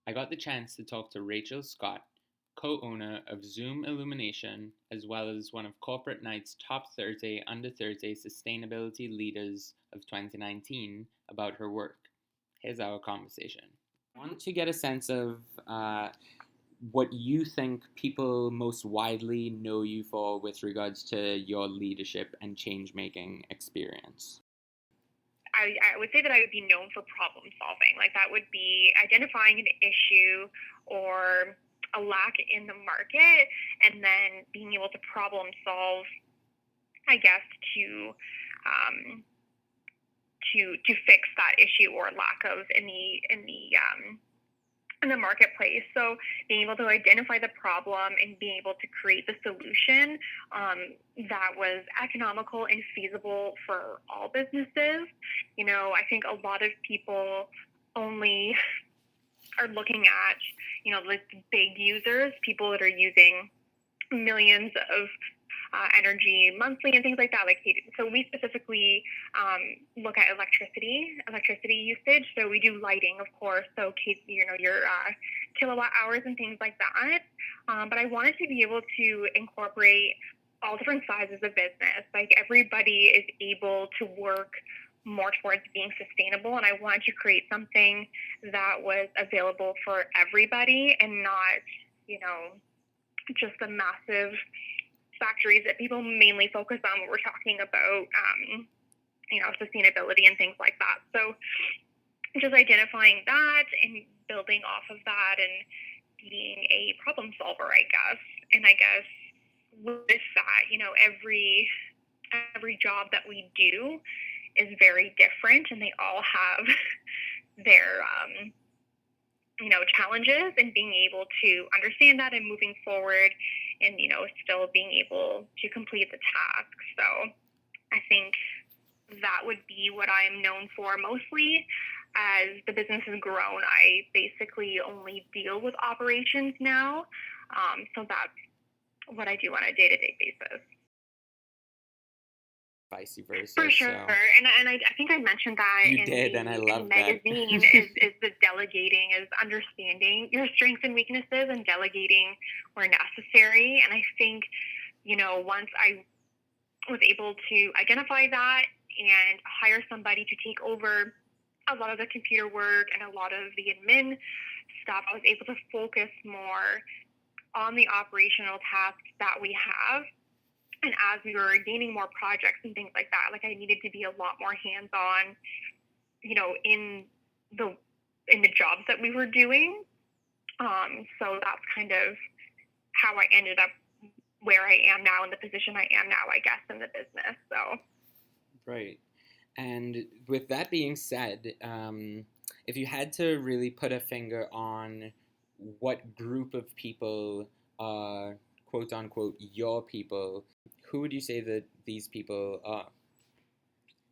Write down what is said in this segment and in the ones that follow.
I got the chance to talk to Rachel Scott, co-owner of Zoom Illumination, as well as one of Corporate Night's top 30 under 30 sustainability leaders of 2019, about her work. Here's our conversation. I want to get a sense of what you think people most widely know you for with regards to your leadership and change-making experience. I would say that I would be known for problem solving. Like that would be identifying an issue or a lack in the market and then being able to problem solve, I guess, to fix that issue or lack of in the marketplace. So being able to identify the problem and being able to create the solution that was economical and feasible for all businesses. You know, I think a lot of people only are looking at, you know, like big users, people that are using millions of energy monthly and things like that. So we specifically look at electricity usage. So we do lighting, of course. So you know, your kilowatt hours and things like that. But I wanted to be able to incorporate all different sizes of business. Like everybody is able to work more towards being sustainable, and I wanted to create something that was available for everybody and not, you know, just the massive factories that people mainly focus on when we're talking about, you know, sustainability and things like that. So just identifying that and building off of that and being a problem solver, I guess. And I guess with that, you know, every job that we do is very different and they all have their, you know, challenges, and being able to understand that and moving forward and, you know, still being able to complete the task. So I think that would be what I'm known for mostly. As the business has grown, I basically only deal with operations now. So that's what I do on a day-to-day basis. Vice versa. For sure. So. And I think I mentioned that you did, and I love that. Magazine is the delegating, is understanding your strengths and weaknesses and delegating where necessary. And I think, you know, once I was able to identify that and hire somebody to take over a lot of the computer work and a lot of the admin stuff, I was able to focus more on the operational tasks that we have. And as we were gaining more projects and things like that, like I needed to be a lot more hands-on, you know, in the jobs that we were doing. So that's kind of how I ended up where I am now, in the position I am now, I guess, in the business. So. Right. And with that being said, if you had to really put a finger on what group of people are, quote unquote, your people, who would you say that these people are?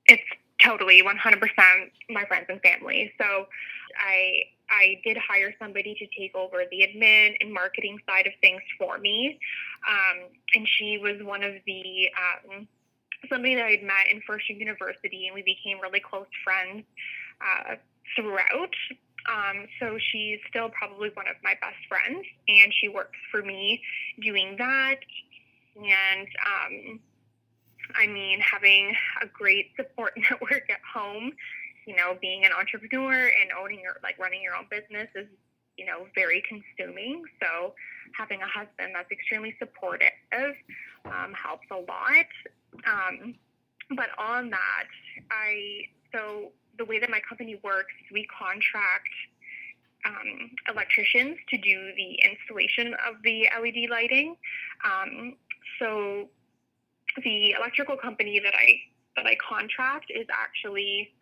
It's totally 100% my friends and family. So I did hire somebody to take over the admin and marketing side of things for me. And she was one of the, somebody that I'd met in first year university, and we became really close friends throughout. So she's still probably one of my best friends, and she works for me doing that. And I mean, having a great support network at home, you know, being an entrepreneur and running your own business is, you know, very consuming. So having a husband that's extremely supportive helps a lot. But on that, so the way that my company works, we contract electricians to do the installation of the LED lighting. So the electrical company that I contract is actually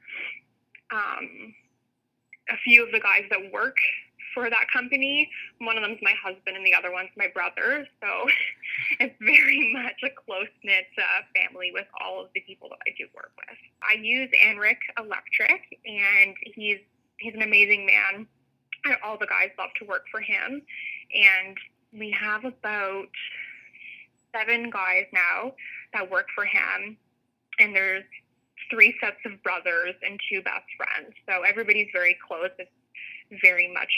a few of the guys that work for that company. One of them's my husband and the other one's my brother. So it's very much a close-knit family with all of the people that I do work with. I use Anric Electric, and he's an amazing man. All the guys love to work for him. And we have about 7 guys now that work for him. And there's 3 sets of brothers and 2 best friends. So everybody's very close. It's very much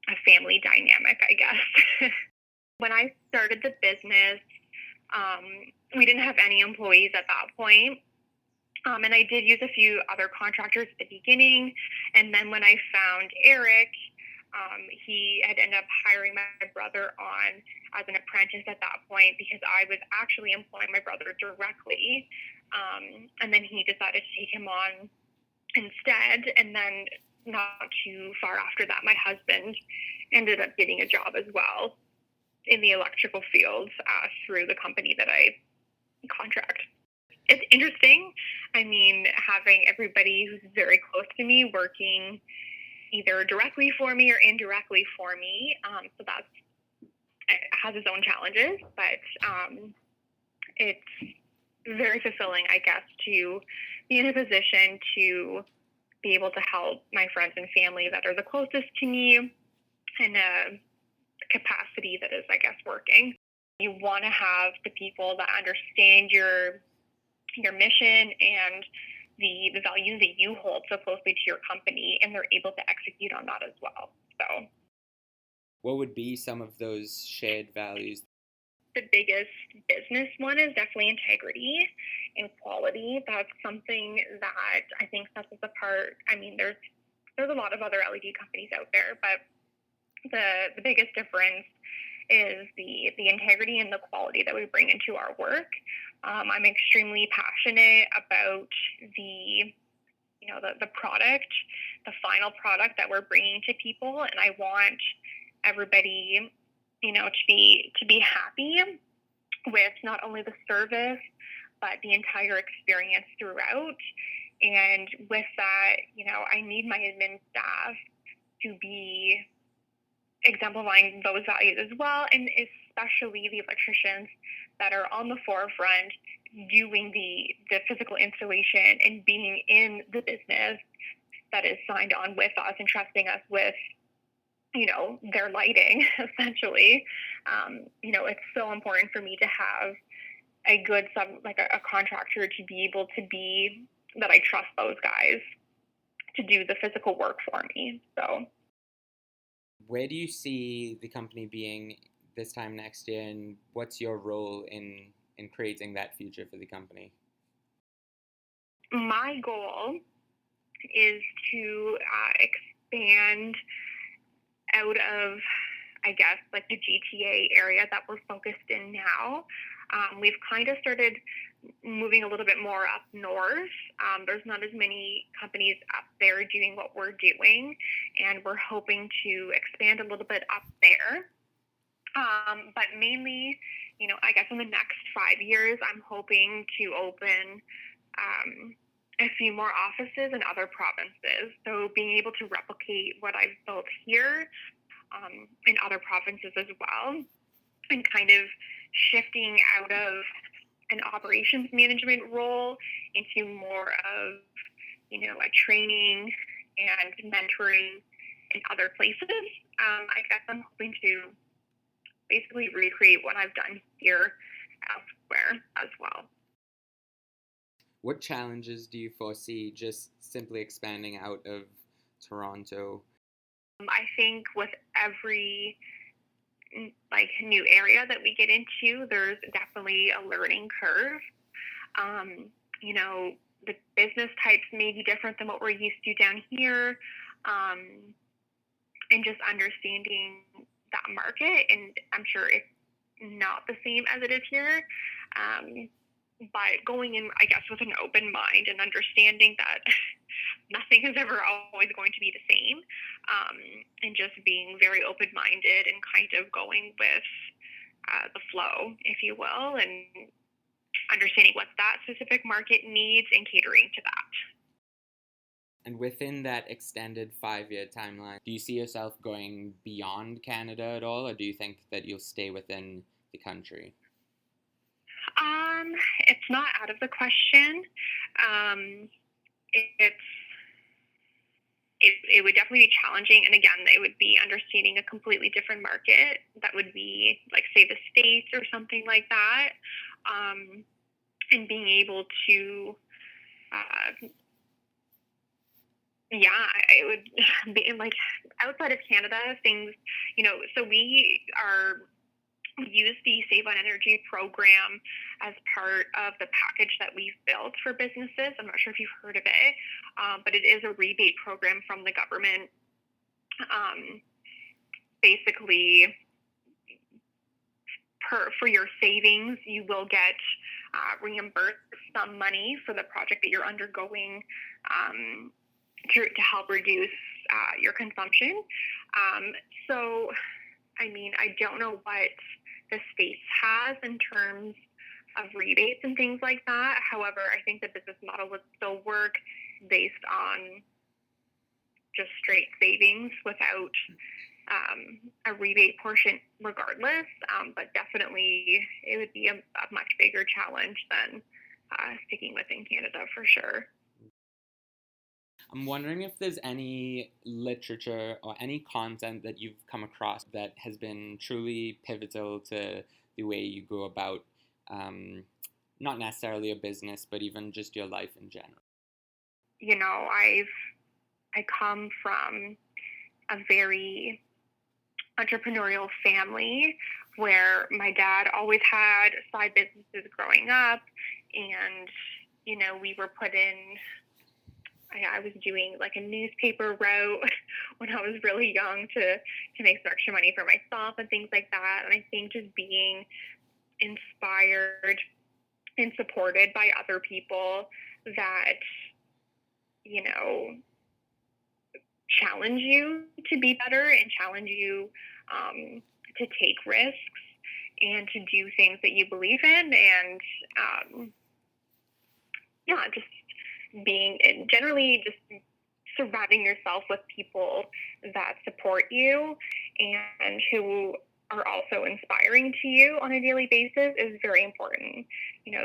a family dynamic, I guess. When I started the business, we didn't have any employees at that point. And I did use a few other contractors at the beginning. And then when I found Eric, he had ended up hiring my brother on as an apprentice at that point because I was actually employing my brother directly. And then he decided to take him on instead. And then not too far after that, my husband ended up getting a job as well in the electrical field through the company that I contract. It's interesting. I mean, having everybody who's very close to me working either directly for me or indirectly for me. So it has its own challenges, but it's very fulfilling, I guess, to be in a position to be able to help my friends and family that are the closest to me in a capacity that is, I guess, working. You want to have the people that understand your mission and the values that you hold so closely to your company, and they're able to execute on that as well. So, what would be some of those shared values? The biggest business one is definitely integrity and quality. That's something that I think sets us apart. I mean, there's a lot of other LED companies out there, but the biggest difference is the integrity and the quality that we bring into our work. I'm extremely passionate about the product, the final product that we're bringing to people, and I want everybody, to be happy with not only the service but the entire experience throughout. And with that, I need my admin staff to be exemplifying those values as well, and especially the electricians that are on the forefront doing the physical installation and being in the business that is signed on with us and trusting us with their lighting essentially. It's so important for me to have a good a contractor to be able to be that I trust those guys to do the physical work for me. So where do you see the company being this time next year, and what's your role in creating that future for the company? My goal is to expand out of, I guess, the GTA area that we're focused in now. We've kind of started moving a little bit more up north. There's not as many companies up there doing what we're doing, and we're hoping to expand a little bit up there. But mainly, I guess in the next 5 years, I'm hoping to open a few more offices in other provinces. So being able to replicate what I've built here in other provinces as well, and kind of shifting out of an operations management role into more of, a training and mentoring in other places. I guess I'm hoping to basically recreate what I've done here elsewhere as well. What challenges do you foresee just simply expanding out of Toronto? I think with every new area that we get into, there's definitely a learning curve. The business types may be different than what we're used to down here, and just understanding that market. And I'm sure it's not the same as it is here. But going in, I guess, with an open mind and understanding that nothing is ever always going to be the same, and just being very open-minded and kind of going with the flow, if you will, and understanding what that specific market needs and catering to that. And within that extended 5-year timeline, do you see yourself going beyond Canada at all, or do you think that you'll stay within the country? It's not out of the question. It would definitely be challenging, and again, it would be understanding a completely different market. That would be say the States or something like that, and being able to Yeah, it would be like outside of Canada, things, so we use the Save on Energy program as part of the package that we've built for businesses. I'm not sure if you've heard of it, but it is a rebate program from the government. Basically, for your savings, you will get reimbursed some money for the project that you're undergoing, to help reduce your consumption. So, I mean, I don't know what the States has in terms of rebates and things like that. However, I think the business model would still work based on just straight savings without a rebate portion regardless. But definitely it would be a much bigger challenge than sticking within Canada for sure. I'm wondering if there's any literature or any content that you've come across that has been truly pivotal to the way you go about not necessarily a business, but even just your life in general. I come from a very entrepreneurial family where my dad always had side businesses growing up, and we were put in. I was doing like a newspaper route when I was really young to make some extra money for myself and things like that. And I think just being inspired and supported by other people that, challenge you to be better and challenge you to take risks and to do things that you believe in. And just being generally just surrounding yourself with people that support you and who are also inspiring to you on a daily basis is very important.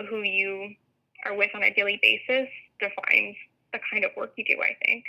Who you are with on a daily basis defines the kind of work you do, I think.